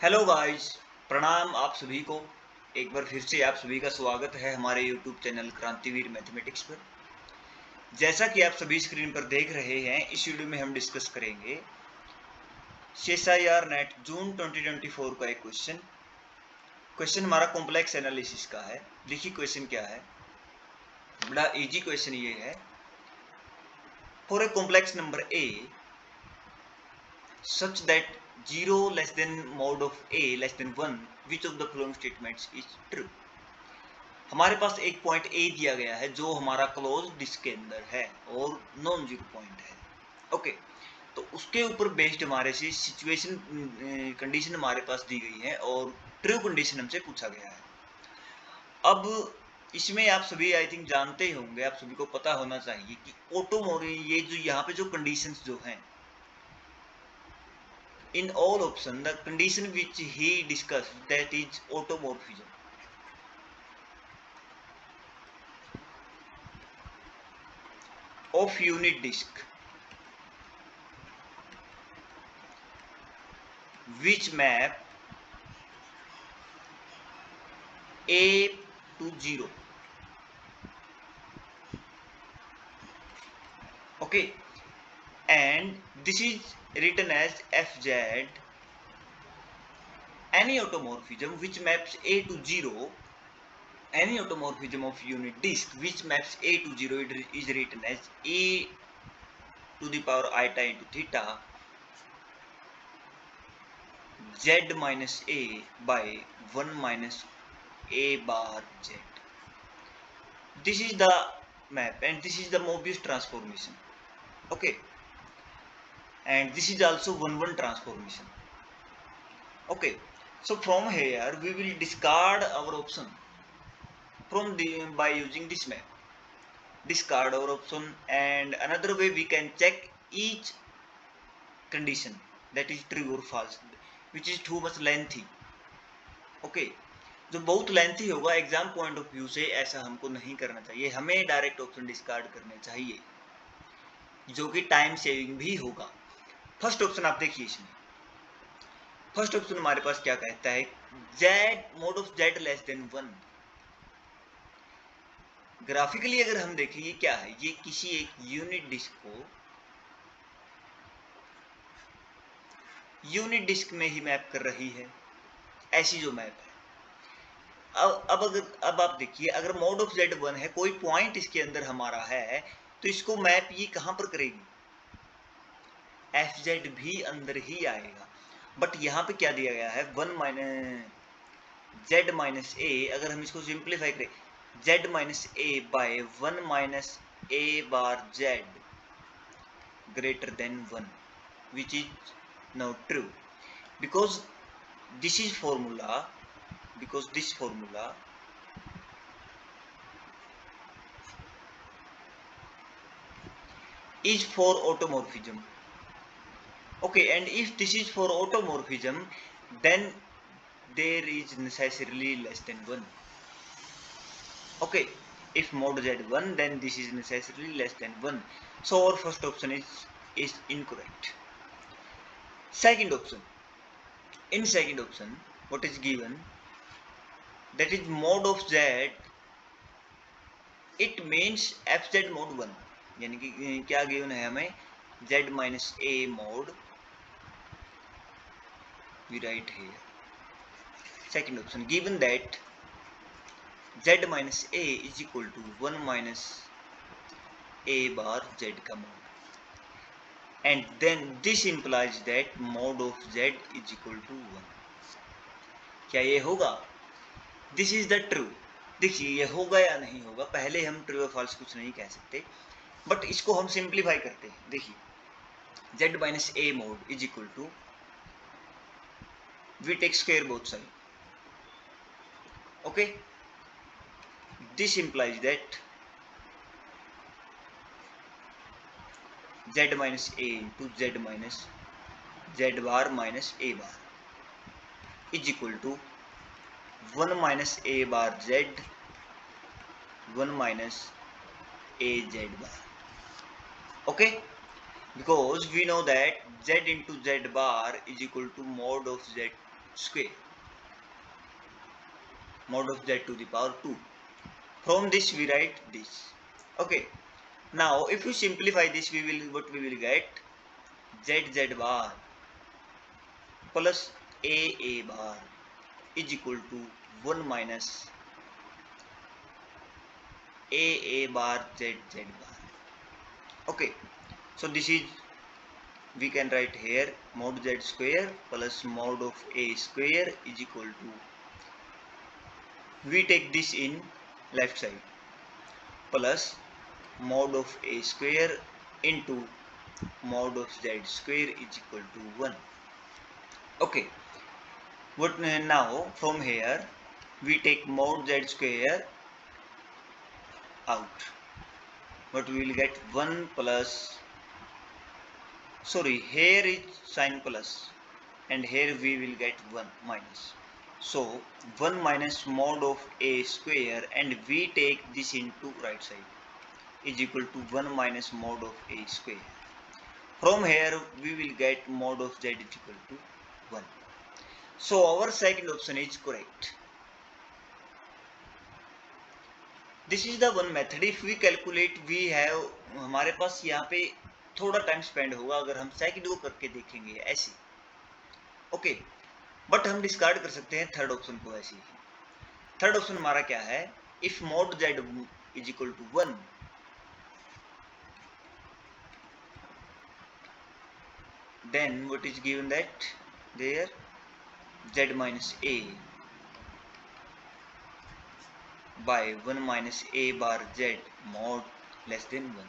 Hello guys, प्रणाम आप सभी को। एक बार फिर से आप सभी का स्वागत है हमारे यूट्यूब चैनल क्रांतिवीर मैथमेटिक्स पर। जैसा कि आप सभी स्क्रीन पर देख रहे हैं, इस वीडियो में हम डिस्कस करेंगे सीएसआईआर नेट जून 2024 का एक क्वेश्चन हमारा कॉम्प्लेक्स एनालिसिस का है। देखिए क्वेश्चन क्या है, बड़ा इजी क्वेश्चन ये है। For a complex number A such that 0 less than mod of a less than 1, which of the following statements is true। हमारे पास एक पॉइंट ए दिया गया है जो हमारा क्लोज डिस्क के अंदर है और नॉन जीरो पॉइंट है। ओके, तो उसके ऊपर बेस्ड हमारे से सिचुएशन कंडीशन हमारे पास दी गई है और ट्रू कंडीशन हमसे पूछा गया है। अब इसमें आप सभी आई थिंक जानते ही होंगे, आप सभी को पता होना चाहिए कि ऑटोमोटिव ये जो यहाँ पे जो कंडीशंस जो हैं, in all option the condition which he discussed, that is automorphism। of unit disk which map a to 0। okay, and this is written as fz any automorphism which maps a to 0, any automorphism of unit disk which maps a to 0 is written as a to the power iota into theta z minus a by 1 minus a bar z। This is the map and this is the Mobius transformation। okay, and this is also 1-1 transformation। okay, so from here we will discard our option from the by using this map, discard our option, and another way we can check each condition, that is true or false, which is too much lengthy। okay, जो बहुत lengthy होगा exam point of view से, ऐसा हमको नहीं करना चाहिए। हमें डायरेक्ट ऑप्शन डिस्कार्ड करने चाहिए जो कि टाइम सेविंग भी होगा। फर्स्ट ऑप्शन आप देखिए, इसमें फर्स्ट ऑप्शन हमारे पास क्या कहता है, z mode of z less than 1। Graphically अगर हम देखें ये क्या है, ये किसी एक यूनिट डिस्क में ही मैप कर रही है, ऐसी जो मैप है। अब आप देखिए, अगर मोड ऑफ z 1 है, कोई पॉइंट इसके अंदर हमारा है, तो इसको मैप ये कहां पर करेगी, fz भी अंदर ही आएगा। बट यहाँ पे क्या दिया गया है, 1 माइनस z माइनस ए। अगर हम इसको सिंप्लीफाई करें, z minus a by 1 minus a bar z greater than 1, which is now true because this is formula, because this formula is for automorphism। okay, and if this is for automorphism, then there is necessarily less than 1। okay, if mod z 1, then this is necessarily less than 1, so our first option is incorrect। second option, in second option what is given, that is mod of z, it means fz mod 1, यानी कि क्या given है हमें, z minus a mod, we write here second option, given that z minus a is equal to 1 minus a bar z का mod, and then this implies that mod of z is equal to 1। क्या ये होगा, this is the true. देखिए ये होगा या नहीं होगा, पहले हम ट्रू या फॉल्स कुछ नहीं कह सकते, बट इसको हम सिंप्लीफाई करते हैं। देखिए z minus a mod is equal to, we take square both side। okay, this implies that z minus a into z minus z bar minus a bar is equal to 1 minus a bar z 1 minus a z bar। okay, because we know that z into z bar is equal to mod of z square, mod of z to the power 2. From this we write this. Okay, now if you simplify this, we will get z bar plus a bar is equal to 1 minus a bar z bar. Okay, so this is, we can write here, mod z square plus mod of a square is equal to, we take this in left side, plus mod of a square into mod of z square is equal to 1. Okay, what now from here we take mod z square out, but we will get 1 plus, sorry, here is sign plus and here we will get 1 minus. So 1 minus mod of a square, and we take this into right side, is equal to 1 minus mod of a square. From here we will get mod of z is equal to 1. So our second option is correct. This is the one method. If we calculate, we have, हमारे पास यहाँ पे थोड़ा time spend होगा अगर हम second को करके देखेंगे ऐसे. ओके, बट हम डिस्कार्ड कर सकते हैं थर्ड ऑप्शन को ऐसे ही. थर्ड ऑप्शन हमारा क्या है, if mod z is equal to 1, then what is given that there z minus a by 1 minus a bar z mod less than 1,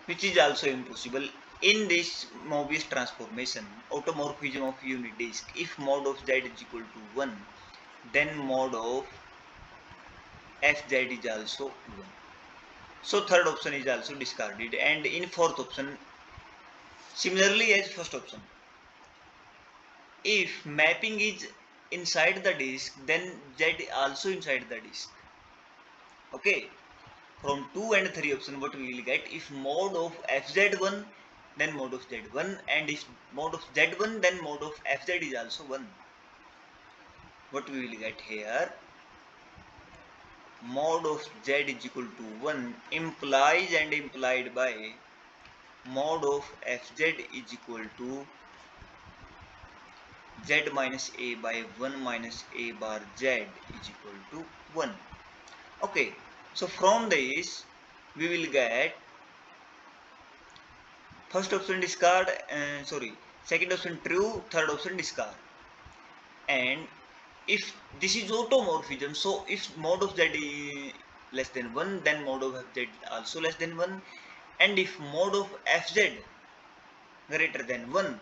which is also impossible. In this Mobius transformation, automorphism of unit disk, if mod of z is equal to 1, then mod of fz is also 1. So third option is also discarded. And in fourth option, similarly as first option, if mapping is inside the disk, then z also inside the disk. Okay, from 2 and 3 option, what we will get, if mod of fz1, then mod of z1, and if mod of z1, then mod of fz is also 1. What we will get here, mod of z is equal to 1 implies and implied by mod of fz is equal to z minus a by 1 minus a bar z is equal to 1. Okay, so from this we will get first option discard, second option true, third option discard. And if this is automorphism, so if mod of z is less than 1, then mod of fz also less than 1, and if mod of fz greater than 1,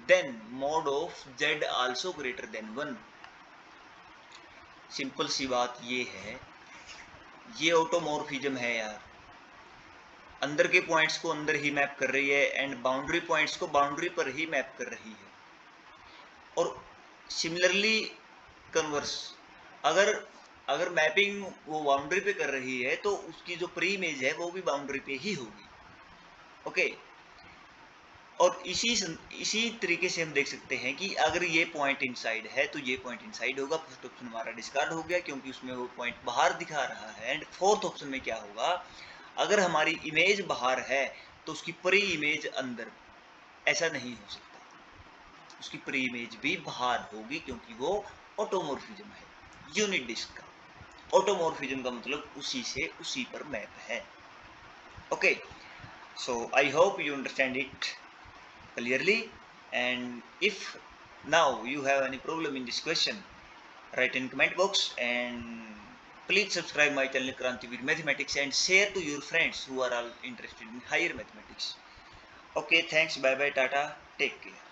then mod of z also greater than 1. Simple सी बात ये है, ये automorphism है यार, अंदर के points को अंदर ही मैप कर रही है एंड बाउंड्री पॉइंट्स को बाउंड्री पर ही मैप कर रही है. और सिमिलरली कन्वर्स, अगर मैपिंग वो बाउंड्री पे कर रही है तो उसकी जो प्री इमेज है वो भी बाउंड्री पे ही होगी. ओके, और इसी तरीके से हम देख सकते हैं कि अगर ये पॉइंट इनसाइड है तो ये पॉइंट इनसाइड होगा. फर्स्ट ऑप्शन हमारा डिस्कार्ड हो गया क्योंकि उसमें वो पॉइंट बाहर दिखा रहा है. एंड फोर्थ ऑप्शन में क्या होगा, अगर हमारी इमेज बाहर है तो उसकी प्री इमेज अंदर, ऐसा नहीं हो सकता, उसकी प्री इमेज भी बाहर होगी क्योंकि वो ऑटोमॉर्फिज्म है. यूनिट डिस्क का ऑटोमॉर्फिज्म का मतलब उसी से उसी पर मैप है. Okay, so I hope you understand it clearly. And if now you have any problem in this question, write in comment box, and please subscribe my channel Krantivir Mathematics and share to your friends who are all interested in higher mathematics. Okay, thanks, bye bye, tata, take care.